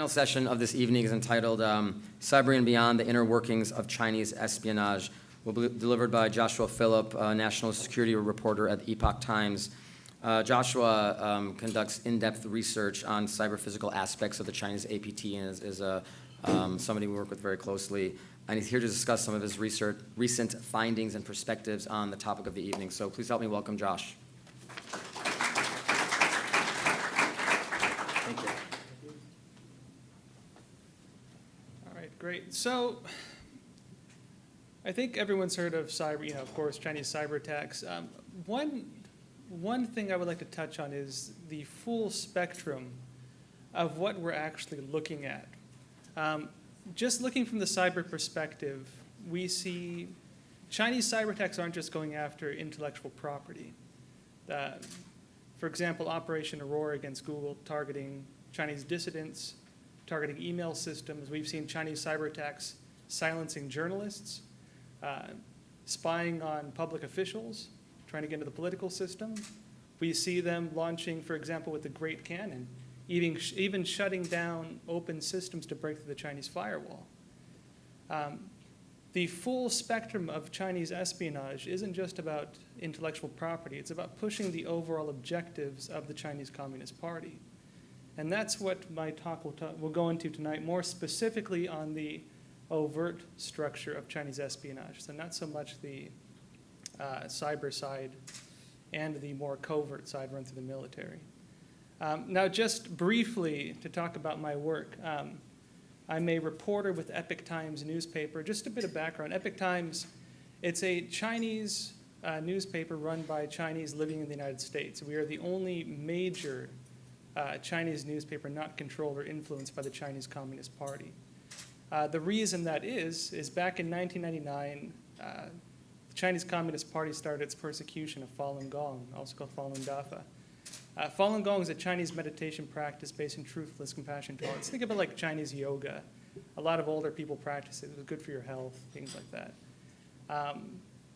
final session of this evening is entitled Cyber and Beyond, the Inner Workings of Chinese Espionage. Will be delivered by Joshua Philipp, national security reporter at the Epoch Times. Joshua conducts in-depth research on cyber-physical aspects of the Chinese APT and is somebody we work with very closely. And he's here to discuss some of his recent findings and perspectives on the topic of the evening. So please help me welcome Josh. Thank you. All right, great. So I think everyone's heard of cyber, of course, Chinese cyber attacks. One thing I would like to touch on is the full spectrum of what we're actually looking at. Just looking from the cyber perspective, we see Chinese cyber attacks aren't just going after intellectual property. For example, Operation Aurora against Google targeting Chinese dissidents, targeting email systems. We've seen Chinese cyber attacks silencing journalists, spying on public officials, trying to get into the political system. We see them launching, for example, with the Great Cannon, even shutting down open systems to break through the Chinese firewall. The full spectrum of Chinese espionage isn't just about intellectual property. It's about pushing the overall objectives of the Chinese Communist Party. And that's what my talk will go into tonight, more specifically on the overt structure of Chinese espionage. So not so much the cyber side and the more covert side run through the military. Now, just briefly to talk about my work, I'm a reporter with Epoch Times newspaper. Just a bit of background. Epoch Times, it's a Chinese newspaper run by Chinese living in the United States. We are the only major Chinese newspaper not controlled or influenced by the Chinese Communist Party. The reason that is back in 1999, the Chinese Communist Party started its persecution of Falun Gong, also called Falun Dafa. Falun Gong is a Chinese meditation practice based in truthfulness, compassion, tolerance. Think of it like Chinese yoga. A lot of older people practice it. It was good for your health, things like that.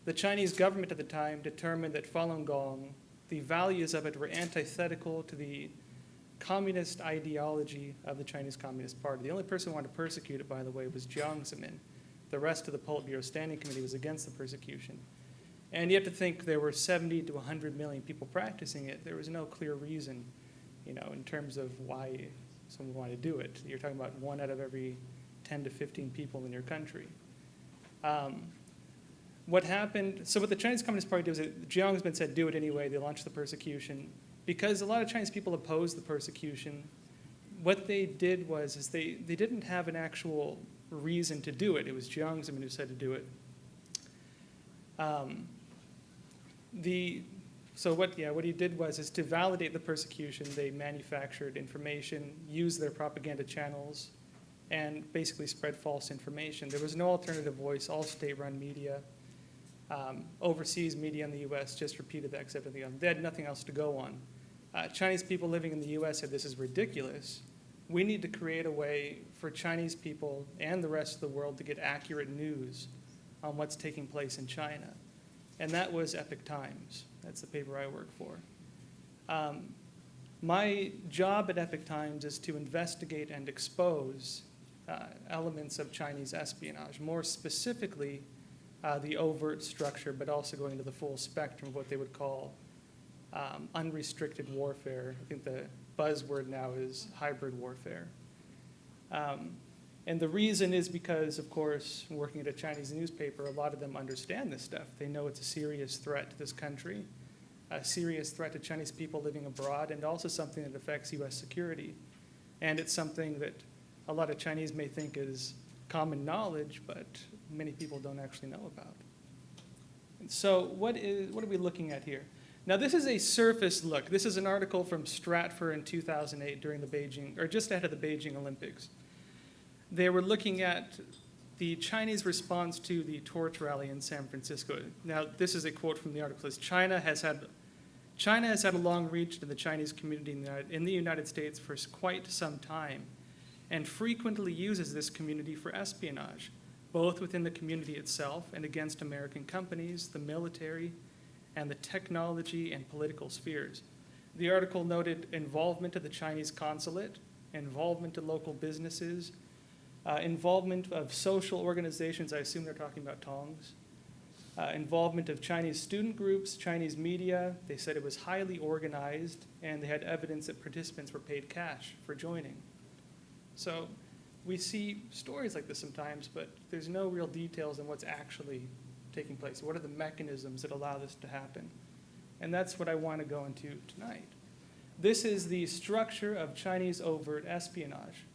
The Chinese government at the time determined that Falun Gong, the values of it were antithetical to the communist ideology of the Chinese Communist Party. The only person who wanted to persecute it, by the way, was Jiang Zemin. The rest of the Politburo Standing Committee was against the persecution. And you have to think there were 70 to 100 million people practicing it. There was no clear reason, in terms of why someone wanted to do it. You're talking about 1 out of every 10 to 15 people in your country. What happened, so what the Chinese Communist Party did was that Jiang Zemin said, do it anyway. They launched the persecution. Because a lot of Chinese people opposed the persecution, what they did was they didn't have an actual reason to do it. It was Jiang Zemin who said to do it. So what he did was to validate the persecution, they manufactured information, used their propaganda channels, and basically spread false information. There was no alternative voice, all state-run media. Overseas media in the U.S. just repeated that except they had nothing else to go on. Chinese people living in the U.S. said, this is ridiculous. We need to create a way for Chinese people and the rest of the world to get accurate news on what's taking place in China. And that was Epoch Times. That's the paper I work for. My job at Epoch Times is to investigate and expose elements of Chinese espionage, more specifically the overt structure, but also going to the full spectrum of what they would call unrestricted warfare. I think the buzzword now is hybrid warfare. And the reason is because, of course, working at a Chinese newspaper, a lot of them understand this stuff. They know it's a serious threat to this country, a serious threat to Chinese people living abroad, and also something that affects U.S. security. And it's something that a lot of Chinese may think is common knowledge, but many people don't actually know about. And so what are we looking at here? Now, this is a surface look. This is an article from Stratfor in 2008 during the Beijing, or just ahead of the Beijing Olympics. They were looking at the Chinese response to the torch rally in San Francisco. Now, this is a quote from the article. It says, China has had a long reach to the Chinese community in the United States for quite some time and frequently uses this community for espionage, both within the community itself and against American companies, the military, and the technology and political spheres. The article noted involvement of the Chinese consulate, involvement to local businesses, involvement of social organizations, I assume they're talking about Tongs, involvement of Chinese student groups, Chinese media. They said it was highly organized, and they had evidence that participants were paid cash for joining. So we see stories like this sometimes, but there's no real details on what's actually taking place. What are the mechanisms that allow this to happen? And that's what I want to go into tonight. This is the structure of Chinese overt espionage.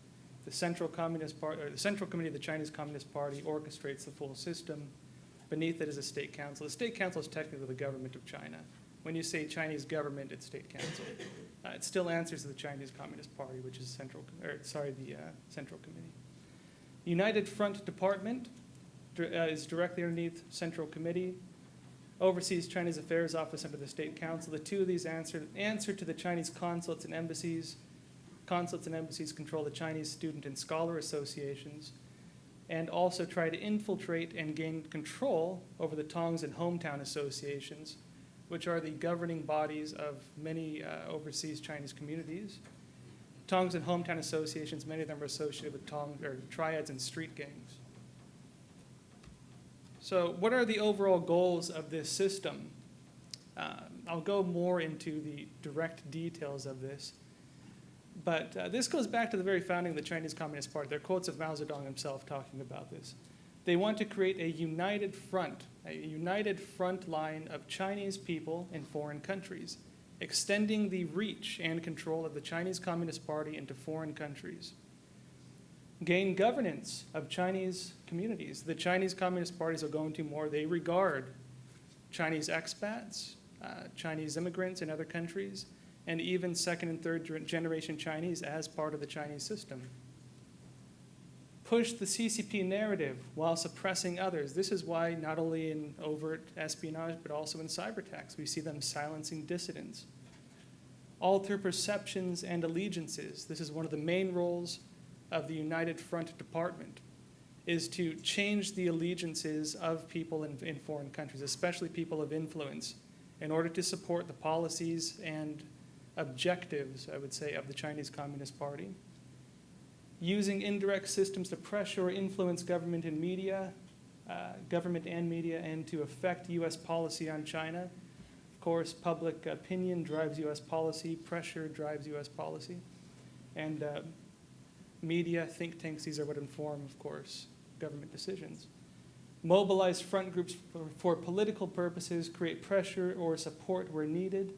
The Central Communist Party, or the Central Committee of the Chinese Communist Party, orchestrates the full system. Beneath it is a state council. The state council is technically the government of China. When you say Chinese government, it's state council. It still answers to the Chinese Communist Party, which is the Central Committee. United Front Department is directly underneath Central Committee. Oversees Chinese Affairs Office under the State Council. The two of these answer to the Chinese consulates and embassies. Consulates and embassies control the Chinese student and scholar associations, and also try to infiltrate and gain control over the Tongs and hometown associations, which are the governing bodies of many overseas Chinese communities. Tongs and hometown associations, many of them are associated with triads and street gangs. So what are the overall goals of this system? I'll go more into the direct details of this. But this goes back to the very founding of the Chinese Communist Party. There are quotes of Mao Zedong himself talking about this. They want to create a united front line of Chinese people in foreign countries, extending the reach and control of the Chinese Communist Party into foreign countries. Gain governance of Chinese communities. The Chinese Communist parties will go into more. They regard Chinese expats, Chinese immigrants in other countries, and even second and third generation Chinese as part of the Chinese system. Push the CCP narrative while suppressing others. This is why not only in overt espionage, but also in cyber attacks, we see them silencing dissidents. Alter perceptions and allegiances. This is one of the main roles of the United Front Department, is to change the allegiances of people in foreign countries, especially people of influence, in order to support the policies and objectives, I would say, of the Chinese Communist Party. Using indirect systems to pressure or influence government and media, and to affect U.S. policy on China. Of course, public opinion drives U.S. policy, pressure drives U.S. policy, and media, think tanks, these are what inform, of course, government decisions. Mobilize front groups for political purposes, create pressure or support where needed,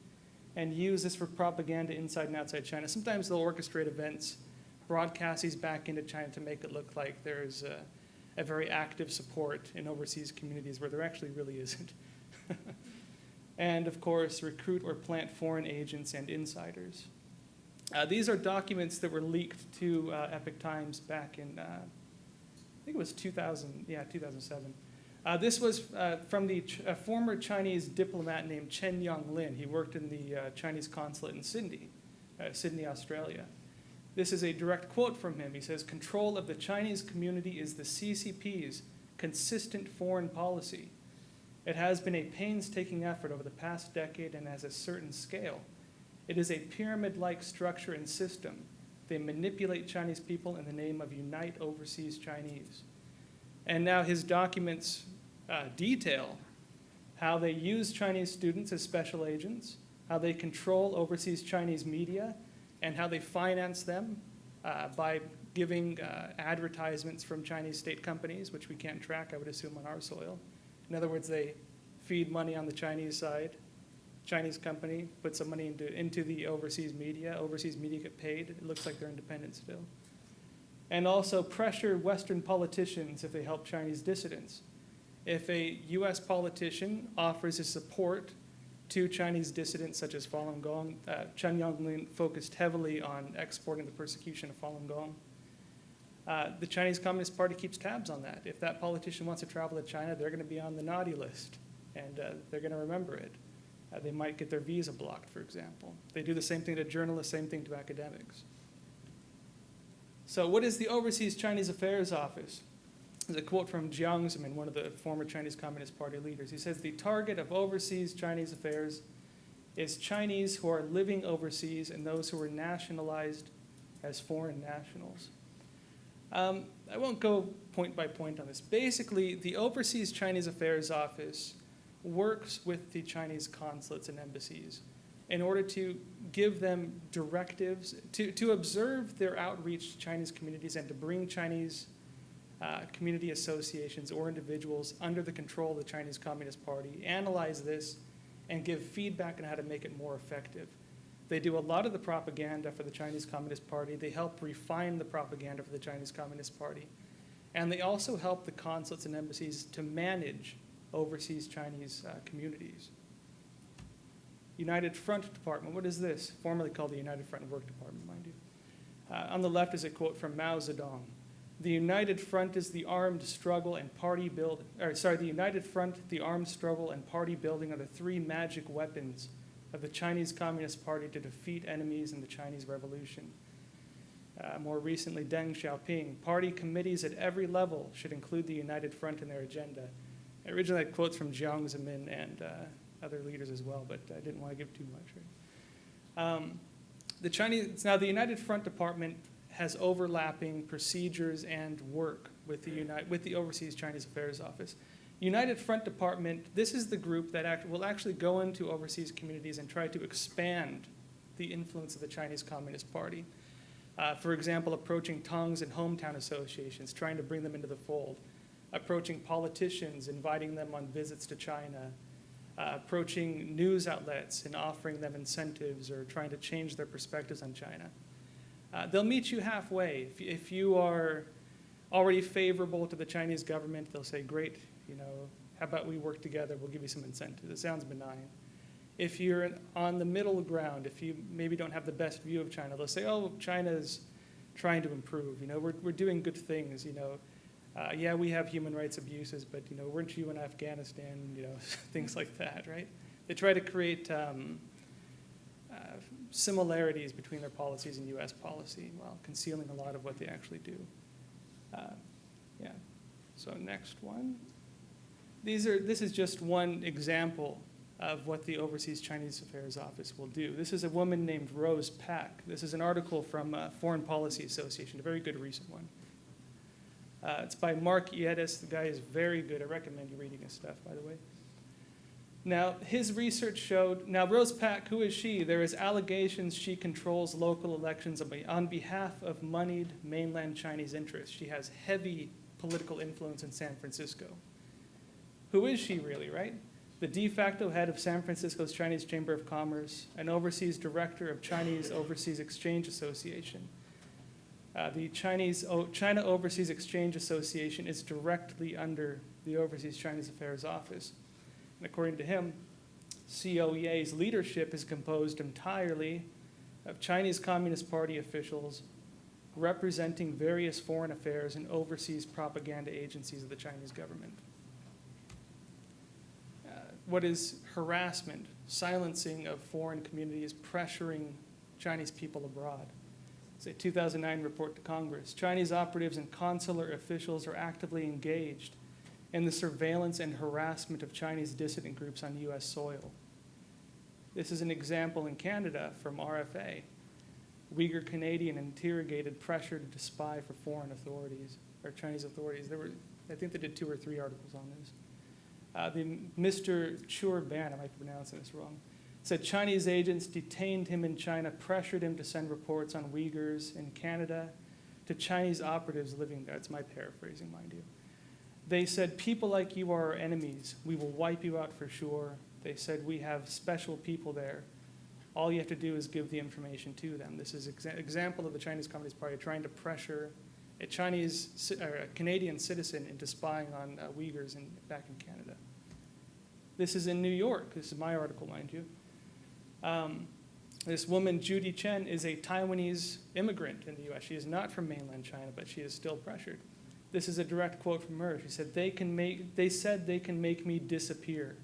and use this for propaganda inside and outside China. Sometimes they'll orchestrate events, broadcast these back into China to make it look like there's a very active support in overseas communities where there actually really isn't. And of course, recruit or plant foreign agents and insiders. These are documents that were leaked to Epoch Times back in, I think it was 2007. This was from the former Chinese diplomat named Chen Yonglin. He worked in the Chinese consulate in Sydney, Australia. This is a direct quote from him. He says, "Control of the Chinese community is the CCP's consistent foreign policy. It has been a painstaking effort over the past decade and has a certain scale. It is a pyramid-like structure and system. They manipulate Chinese people in the name of Unite Overseas Chinese." And now his documents detail how they use Chinese students as special agents, how they control overseas Chinese media, and how they finance them by giving advertisements from Chinese state companies, which we can't track, I would assume, on our soil. In other words, they feed money on the Chinese side. Chinese company puts some money into the overseas media. Overseas media get paid. It looks like they're independent still. And also pressure Western politicians if they help Chinese dissidents. If a U.S. politician offers his support to Chinese dissidents such as Falun Gong, Chen Yonglin focused heavily on exporting the persecution of Falun Gong. The Chinese Communist Party keeps tabs on that. If that politician wants to travel to China, they're going to be on the naughty list, and they're going to remember it. They might get their visa blocked, for example. They do the same thing to journalists, same thing to academics. So what is the Overseas Chinese Affairs Office? There's a quote from Jiang Zemin, one of the former Chinese Communist Party leaders. He says, "The target of overseas Chinese affairs is Chinese who are living overseas and those who are nationalized as foreign nationals. I won't go point by point on this. Basically, the Overseas Chinese Affairs Office works with the Chinese consulates and embassies in order to give them directives, to observe their outreach to Chinese communities and to bring Chinese community associations or individuals under the control of the Chinese Communist Party, analyze this, and give feedback on how to make it more effective. They do a lot of the propaganda for the Chinese Communist Party. They help refine the propaganda for the Chinese Communist Party. And they also help the consulates and embassies to manage overseas Chinese communities. United Front Department, what is this? Formerly called the United Front Work Department, mind you. On the left is a quote from Mao Zedong. The United Front is the armed struggle and party build, the United Front, the armed struggle and party building are the three magic weapons of the Chinese Communist Party to defeat enemies in the Chinese Revolution. More recently, Deng Xiaoping, party committees at every level should include the United Front in their agenda. I originally had quotes from Jiang Zemin and other leaders as well, but I didn't want to give too much. Right? Now the United Front Department has overlapping procedures and work with the Overseas Chinese Affairs Office. United Front Department, this is the group that will actually go into overseas communities and try to expand the influence of the Chinese Communist Party. For example, approaching Tongs and hometown associations, trying to bring them into the fold. Approaching politicians, inviting them on visits to China. Approaching news outlets and offering them incentives or trying to change their perspectives on China. They'll meet you halfway. If you are already favorable to the Chinese government, they'll say, great, how about we work together, we'll give you some incentives. It sounds benign. If you're on the middle ground, if you maybe don't have the best view of China, they'll say, oh, China's trying to improve. We're doing good things. Yeah, we have human rights abuses, but weren't you in Afghanistan? Things like that, right? They try to create similarities between their policies and U.S. policy while concealing a lot of what they actually do. Yeah. So next one. This is just one example of what the Overseas Chinese Affairs Office will do. This is a woman named Rose Pak. This is an article from Foreign Policy Association, a very good recent one. It's by Mark Yedis. The guy is very good. I recommend you reading his stuff, by the way. Now, his research showed, now Rose Pak, who is she? There is allegations she controls local elections on behalf of moneyed mainland Chinese interests. She has heavy political influence in San Francisco. Who is she really, right? The de facto head of San Francisco's Chinese Chamber of Commerce, an overseas director of Chinese Overseas Exchange Association. The China Overseas Exchange Association is directly under the Overseas Chinese Affairs Office. And according to him, COEA's leadership is composed entirely of Chinese Communist Party officials representing various foreign affairs and overseas propaganda agencies of the Chinese government. What is harassment, silencing of foreign communities, pressuring Chinese people abroad? It's a 2009 report to Congress. Chinese operatives and consular officials are actively engaged in the surveillance and harassment of Chinese dissident groups on U.S. soil. This is an example in Canada from RFA. Uyghur Canadian interrogated, pressured to spy for foreign authorities, or Chinese authorities. I think they did 2 or 3 articles on this. Mr. Churban, I might be pronouncing this wrong, said Chinese agents detained him in China, pressured him to send reports on Uyghurs in Canada to Chinese operatives living there. It's my paraphrasing, mind you. They said, people like you are our enemies. We will wipe you out for sure. They said, we have special people there. All you have to do is give the information to them. This is an example of the Chinese Communist Party trying to pressure a Canadian citizen into spying on Uyghurs back in Canada. This is in New York. This is my article, mind you. This woman, Judy Chen, is a Taiwanese immigrant in the U.S. She is not from mainland China, but she is still pressured. This is a direct quote from her. She said, they said they can make me disappear.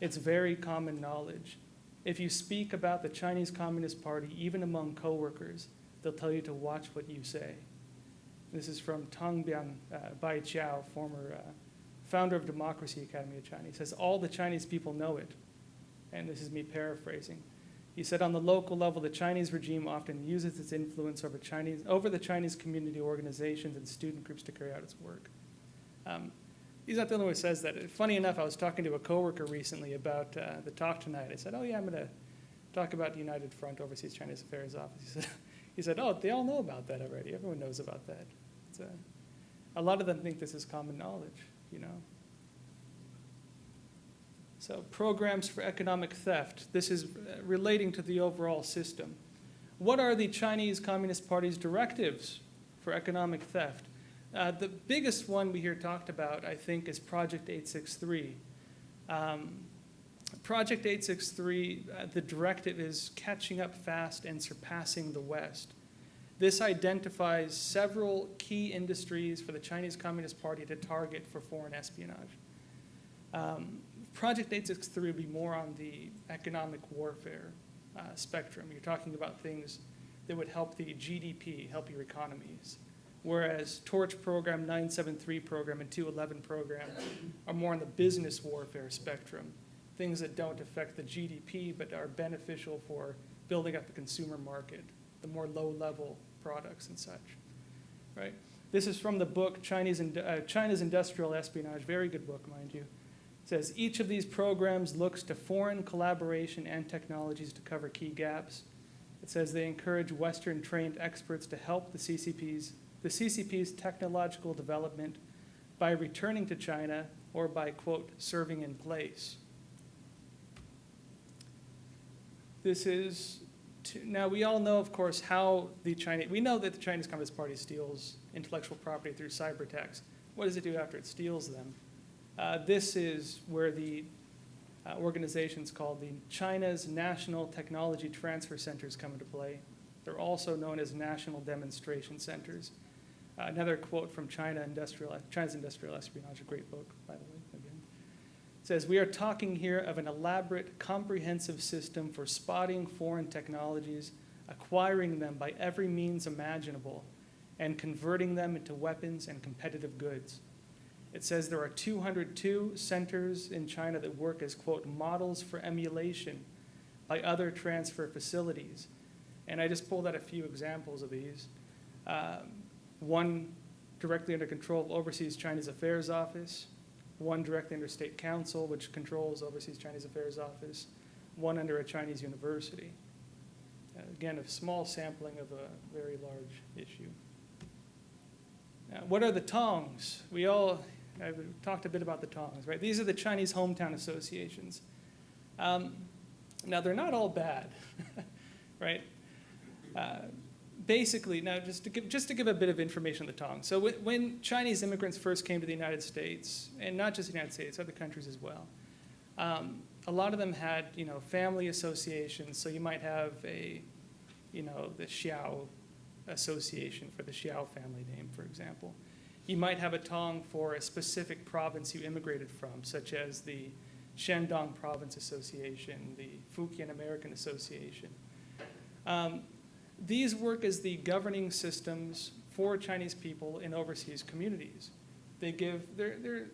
It's very common knowledge. If you speak about the Chinese Communist Party, even among coworkers, they'll tell you to watch what you say. This is from Tongbian Baiqiao, former founder of Democracy Academy of China. He says, all the Chinese people know it. And this is me paraphrasing. He said, on the local level, the Chinese regime often uses its influence over the Chinese community organizations and student groups to carry out its work. He's not the only one who says that. Funny enough, I was talking to a coworker recently about the talk tonight. I said, oh yeah, I'm going to talk about the United Front Overseas Chinese Affairs Office. He said, oh, they all know about that already. Everyone knows about that. A lot of them think this is common knowledge, you know. So programs for economic theft. This is relating to the overall system. What are the Chinese Communist Party's directives for economic theft? The biggest one we hear talked about, I think, is Project 863. Project 863, the directive is catching up fast and surpassing the West. This identifies several key industries for the Chinese Communist Party to target for foreign espionage. Project 863 would be more on the economic warfare spectrum. You're talking about things that would help the GDP, help your economies. Whereas Torch Program, 973 Program, and 211 Program are more on the business warfare spectrum. Things that don't affect the GDP but are beneficial for building up the consumer market, the more low-level products and such, right? This is from the book China's Industrial Espionage, very good book, mind you. It says, each of these programs looks to foreign collaboration and technologies to cover key gaps. It says they encourage Western trained experts to help the CCP's technological development by returning to China or by, quote, serving in place. This is, now we all know, of course, how we know that the Chinese Communist Party steals intellectual property through cyber attacks. What does it do after it steals them? This is where the organizations called the China's National Technology Transfer Centers come into play. They're also known as National Demonstration Centers. Another quote from China's Industrial Espionage, a great book, by the way, again. It says, we are talking here of an elaborate, comprehensive system for spotting foreign technologies, acquiring them by every means imaginable, and converting them into weapons and competitive goods. It says there are 202 centers in China that work as, quote, models for emulation by other transfer facilities. And I just pulled out a few examples of these. One directly under control of Overseas Chinese Affairs Office, one directly under State Council, which controls Overseas Chinese Affairs Office, one under a Chinese university. Again, a small sampling of a very large issue. What are the Tongs? I've talked a bit about the Tongs, right? These are the Chinese hometown associations. Now, they're not all bad, right? Basically, now just to give a bit of information on the Tongs. So when Chinese immigrants first came to the United States, and not just the United States, other countries as well, a lot of them had, family associations. So you might have the Xiao association for the Xiao family name, for example. You might have a Tong for a specific province you immigrated from, such as the Shandong Province Association, the Fujian American Association. These work as the governing systems for Chinese people in overseas communities. They're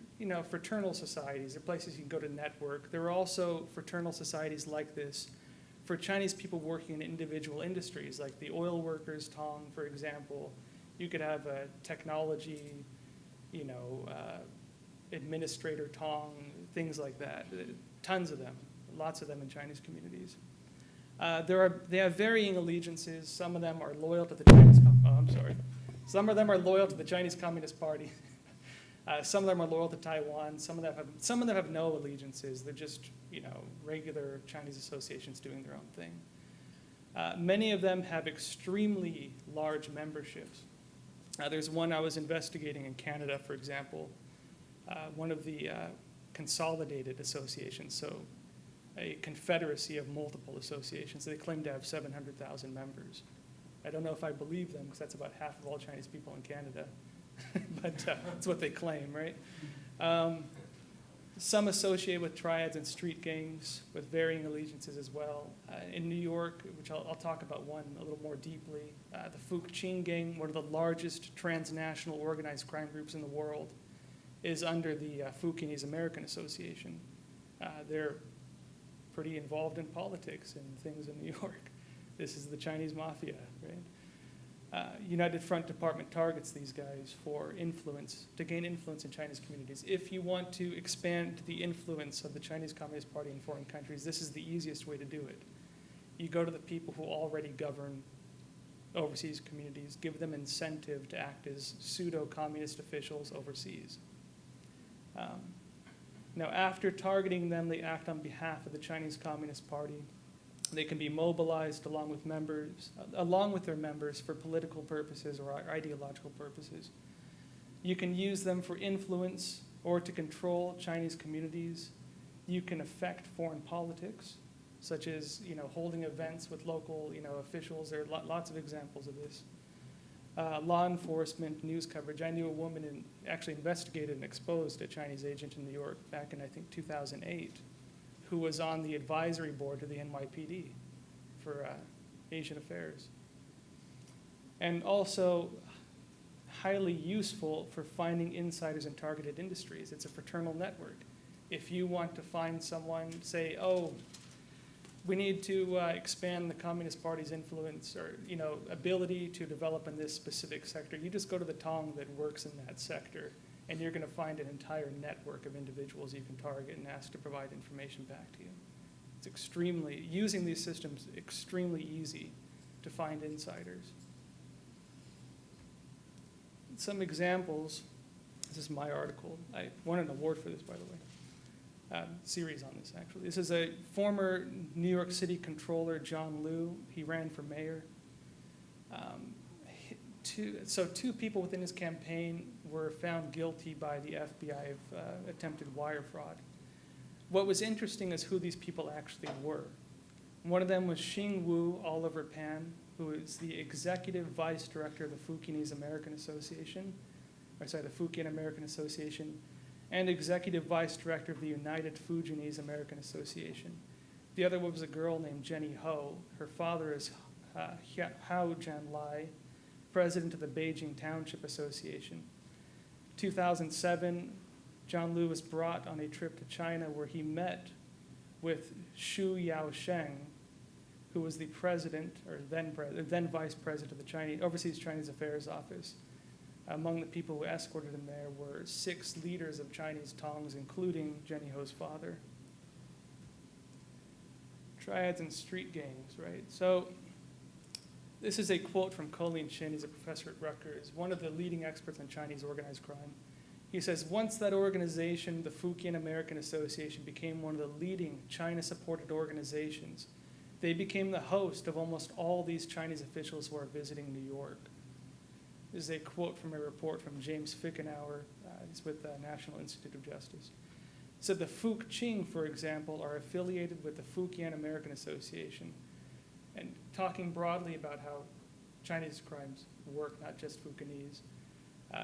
fraternal societies. They're places you can go to network. There are also fraternal societies like this for Chinese people working in individual industries, like the oil workers Tong, for example. You could have a technology, administrator Tong, things like that. Tons of them, lots of them in Chinese communities. They have varying allegiances. Some of them are loyal to the Some of them are loyal to the Chinese Communist Party. Some of them are loyal to Taiwan. Some of them have no allegiances. They're just regular Chinese associations doing their own thing. Many of them have extremely large memberships. There's one I was investigating in Canada, for example, one of the consolidated associations, so a confederacy of multiple associations. They claim to have 700,000 members. I don't know if I believe them, because that's about half of all Chinese people in Canada, but that's what they claim, right? Some associate with triads and street gangs with varying allegiances as well. In New York, which I'll talk about one a little more deeply, the Fujian gang, one of the largest transnational organized crime groups in the world, is under the Fujianese American Association. They're pretty involved in politics and things in New York. This is the Chinese mafia, right? United Front Department targets these guys for influence, to gain influence in Chinese communities. If you want to expand the influence of the Chinese Communist Party in foreign countries, this is the easiest way to do it. You go to the people who already govern overseas communities, give them incentive to act as pseudo-communist officials overseas. Now, after targeting them, they act on behalf of the Chinese Communist Party. They can be mobilized along with their members for political purposes or ideological purposes. You can use them for influence or to control Chinese communities. You can affect foreign politics, such as holding events with local officials. There are lots of examples of this. Law enforcement, news coverage. I knew a woman actually investigated and exposed a Chinese agent in New York back in, I think, 2008, who was on the advisory board to the NYPD for Asian affairs. And also highly useful for finding insiders in targeted industries. It's a fraternal network. If you want to find someone, say, oh, we need to expand the Communist Party's influence or ability to develop in this specific sector, you just go to the Tong that works in that sector, and you're going to find an entire network of individuals you can target and ask to provide information back to you. It's using these systems, extremely easy to find insiders. Some examples, this is my article. I won an award for this, by the way. Series on this, actually. This is a former New York City controller, John Liu. He ran for mayor. Two people within his campaign were found guilty by the FBI of attempted wire fraud. What was interesting is who these people actually were. One of them was Xing Wu Oliver Pan, who is the executive vice director of the Fukienese American Association, the Fukian American Association, and executive vice director of the United Fujianese American Association. The other was a girl named Jenny Ho. Her father is Hao Jianlai, president of the Beijing Township Association. 2007, John Liu was brought on a trip to China where he met with Xu Yaosheng, who was the president, or then vice president of the Overseas Chinese Affairs Office. Among the people who escorted him there were 6 leaders of Chinese Tongs, including Jenny Ho's father. Triads and street gangs, right? So this is a quote from Colleen Chin. He's a professor at Rutgers, one of the leading experts on Chinese organized crime. He says, once that organization, the Fukian American Association, became one of the leading China-supported organizations, they became the host of almost all these Chinese officials who are visiting New York. This is a quote from a report from James Fickenauer. He's with the National Institute of Justice. He said the Fuk Qing, for example, are affiliated with the Fukian American Association. And talking broadly about how Chinese crimes work, not just Fukienese,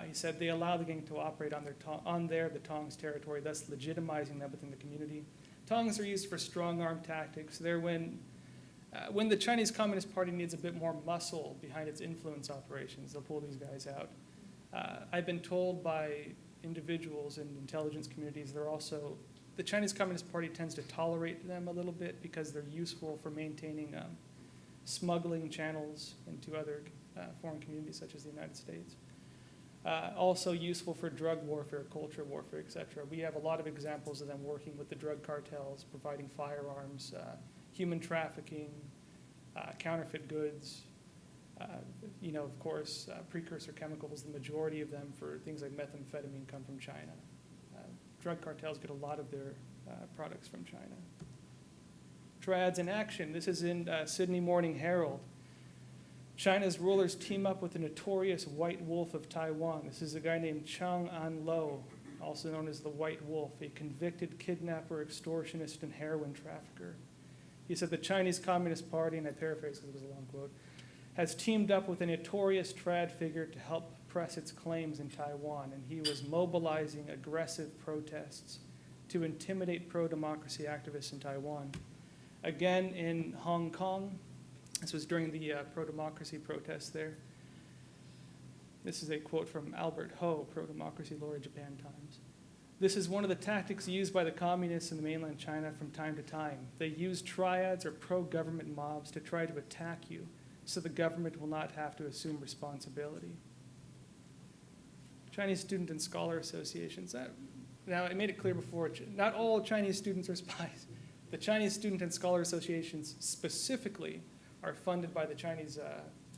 he said they allow the gang to operate on the Tongs territory, thus legitimizing them within the community. Tongs are used for strong-arm tactics. They're when the Chinese Communist Party needs a bit more muscle behind its influence operations, they'll pull these guys out. I've been told by individuals in intelligence communities, the Chinese Communist Party tends to tolerate them a little bit because they're useful for maintaining smuggling channels into other foreign communities such as the United States. Also useful for drug warfare, culture warfare, et cetera. We have a lot of examples of them working with the drug cartels, providing firearms, human trafficking, counterfeit goods, of course, precursor chemicals. The majority of them for things like methamphetamine come from China. Drug cartels get a lot of their products from China. Triads in action. This is in Sydney Morning Herald. China's rulers team up with the notorious White Wolf of Taiwan. This is a guy named Chang An-lo, also known as the White Wolf, a convicted kidnapper, extortionist, and heroin trafficker. He said the Chinese Communist Party, and I paraphrase because it was a long quote, has teamed up with a notorious trad figure to help press its claims in Taiwan, and he was mobilizing aggressive protests to intimidate pro-democracy activists in Taiwan. Again, in Hong Kong, this was during the pro-democracy protests there. This is a quote from Albert Ho, pro-democracy lawyer, Japan Times. This is one of the tactics used by the communists in mainland China from time to time. They use triads or pro-government mobs to try to attack you so the government will not have to assume responsibility. Chinese student and scholar associations. Now, I made it clear before, not all Chinese students are spies. The Chinese student and scholar associations specifically are funded by the Chinese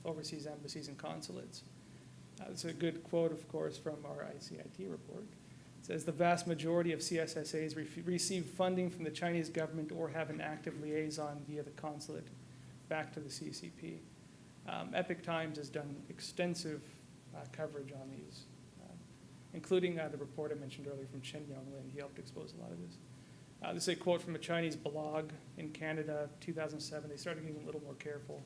overseas embassies and consulates. It's a good quote, of course, from our ICIT report. It says the vast majority of CSSAs receive funding from the Chinese government or have an active liaison via the consulate back to the CCP. Epoch Times has done extensive coverage on these, including the report I mentioned earlier from Chen Yonglin. He helped expose a lot of this. This is a quote from a Chinese blog in Canada, 2007. They started getting a little more careful.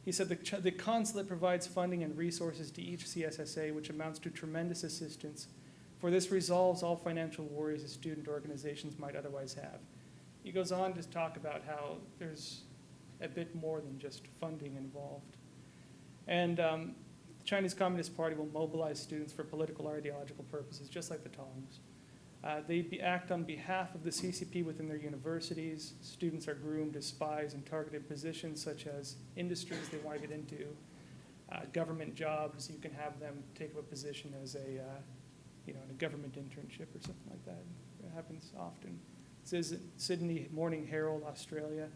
He said the consulate provides funding and resources to each CSSA, which amounts to tremendous assistance. For this resolves all financial worries that student organizations might otherwise have. He goes on to talk about how there's a bit more than just funding involved. And the Chinese Communist Party will mobilize students for political or ideological purposes, just like the Tongs. They act on behalf of the CCP within their universities. Students are groomed as spies in targeted positions such as industries they want to get into, government jobs. You can have them take up a position as a government internship or something like that. It happens often. This is Sydney Morning Herald, Australia.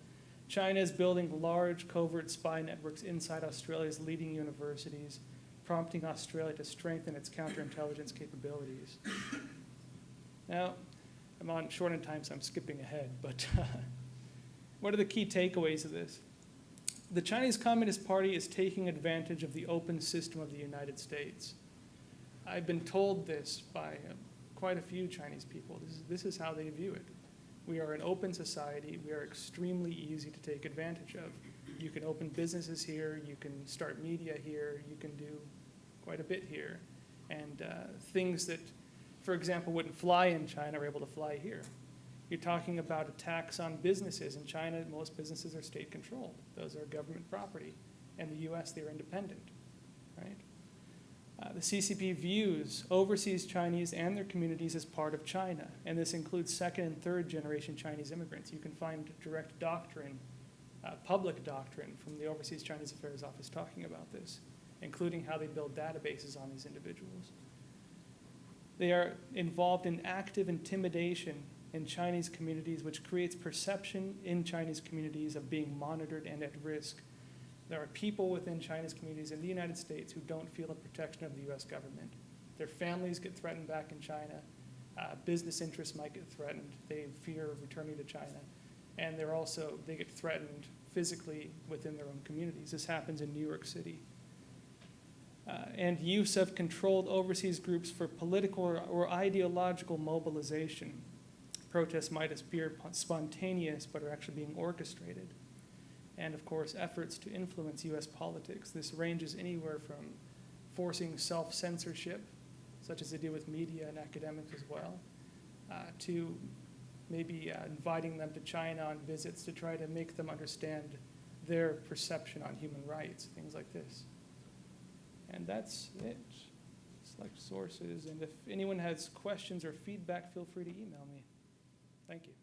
China is building large covert spy networks inside Australia's leading universities, prompting Australia to strengthen its counterintelligence capabilities. Now, I'm on short on time, so I'm skipping ahead, but what are the key takeaways of this? The Chinese Communist Party is taking advantage of the open system of the United States. I've been told this by quite a few Chinese people. This is how they view it. We are an open society. We are extremely easy to take advantage of. You can open businesses here. You can start media here. You can do quite a bit here. And things that, for example, wouldn't fly in China are able to fly here. You're talking about attacks on businesses. In China, most businesses are state-controlled. Those are government property. In the US, they're independent, right? The CCP views overseas Chinese and their communities as part of China, and this includes second and third generation Chinese immigrants. You can find direct doctrine, public doctrine from the Overseas Chinese Affairs Office talking about this, including how they build databases on these individuals. They are involved in active intimidation in Chinese communities, which creates perception in Chinese communities of being monitored and at risk. There are people within Chinese communities in the United States who don't feel the protection of the US government. Their families get threatened back in China. Business interests might get threatened. They fear returning to China. And they get threatened physically within their own communities. This happens in New York City. And use of controlled overseas groups for political or ideological mobilization. Protests might appear spontaneous, but are actually being orchestrated. And of course, efforts to influence US politics. This ranges anywhere from forcing self-censorship, such as they do with media and academics as well, to maybe inviting them to China on visits to try to make them understand their perception on human rights, things like this. And that's it. Select sources, and if anyone has questions or feedback, feel free to email me. Thank you.